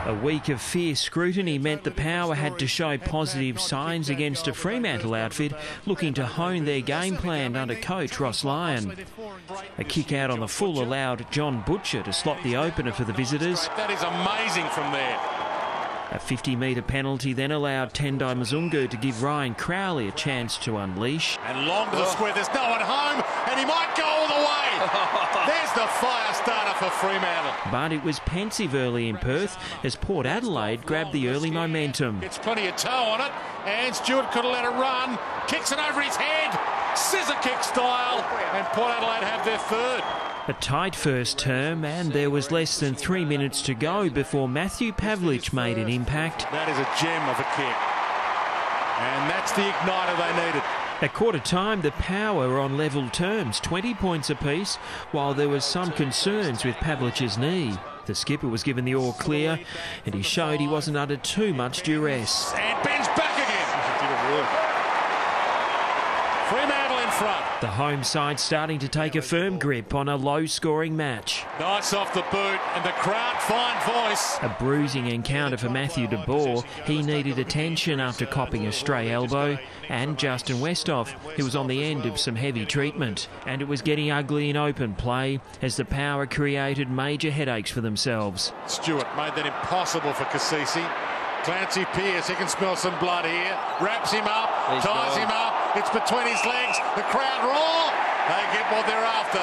A week of fierce scrutiny meant the Power had to show positive signs against a Fremantle outfit looking to hone their game plan under coach Ross Lyon. A kick out on the full allowed John Butcher to slot the opener for the visitors. That is amazing from there. A 50-metre penalty then allowed Tendai Mzungu to give Ryan Crowley a chance to unleash. And long to the square, there's no one home, and he might go all the way. There's the fire starter for Fremantle. But it was pensive early in Perth as Port Adelaide grabbed the early momentum. It's plenty of toe on it, and Stewart could have let it run. Kicks it over his head, scissor kick style, and Port Adelaide have their third. A tight first term, and there was less than 3 minutes to go before Matthew Pavlich made an impact. That is a gem of a kick, and that's the igniter they needed. At quarter time, the Power were on level terms, 20 points apiece, while there was some concerns with Pavlich's knee. The skipper was given the all clear, and he showed he wasn't under too much duress. And Ben's back again. Fremantle in front. The home side starting to take a firm grip on a low-scoring match. Nice off the boot, and the crowd fine voice. A bruising encounter for Matthew de Boer. He needed attention after copping a stray elbow. And Justin Westhoff, who was on the end of some heavy treatment. And it was getting ugly in open play as the Power created major headaches for themselves. Stewart made that impossible for Cassisi. Clancy Pearce, he can smell some blood here. Wraps him up, ties him up. It's between his legs. The crowd roar. They get what they're after.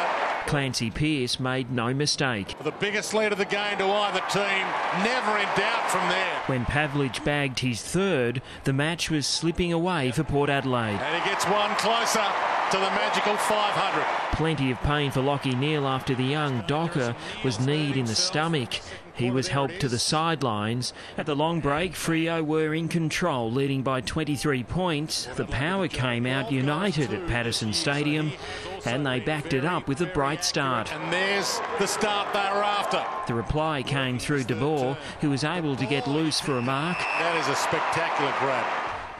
Clancy Pearce made no mistake. The biggest lead of the game to either team. Never in doubt from there. When Pavlich bagged his third, the match was slipping away for Port Adelaide. And he gets one closer to the magical 500. Plenty of pain for Lachie Neale after the young Docker was kneed in the stomach. He was helped to the sidelines. At the long break, Freo were in control, leading by 23 points. The Power came out united at Patersons Stadium, and they backed it up with a bright start. And there's the start they were after. The reply came through de Boer, who was able to get loose for a mark. That is a spectacular grab.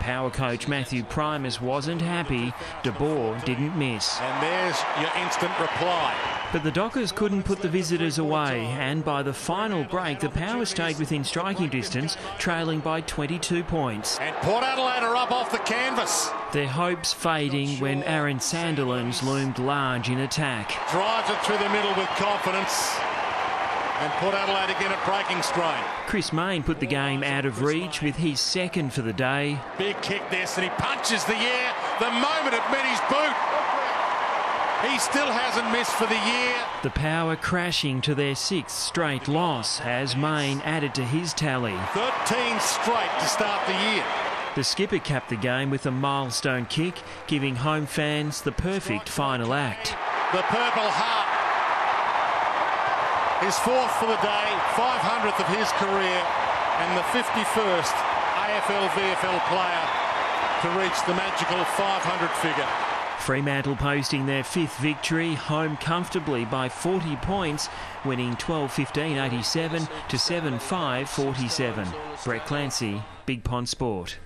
Power coach Matthew Primus wasn't happy. De Boer didn't miss. And there's your instant reply. But the Dockers couldn't put the visitors away, and by the final break, the Power stayed within striking distance, trailing by 22 points. And Port Adelaide are up off the canvas. Their hopes fading when Aaron Sandilands loomed large in attack. Drives it through the middle with confidence. And Port Adelaide again at breaking strain. Chris Mayne put the game out of reach with his second for the day. Big kick this, and he punches the air the moment it met his boot. He still hasn't missed for the year. The Power crashing to their sixth straight loss as Mayne added to his tally. 13 straight to start the year. The skipper capped the game with a milestone kick, giving home fans the perfect final act. The Purple Heart. His fourth for the day, 500th of his career, and the 51st AFL-VFL player to reach the magical 500 figure. Fremantle posting their fifth victory, home comfortably by 40 points, winning 12-15-87 to 7-5-47. Brett Clancy, Big Pond Sport.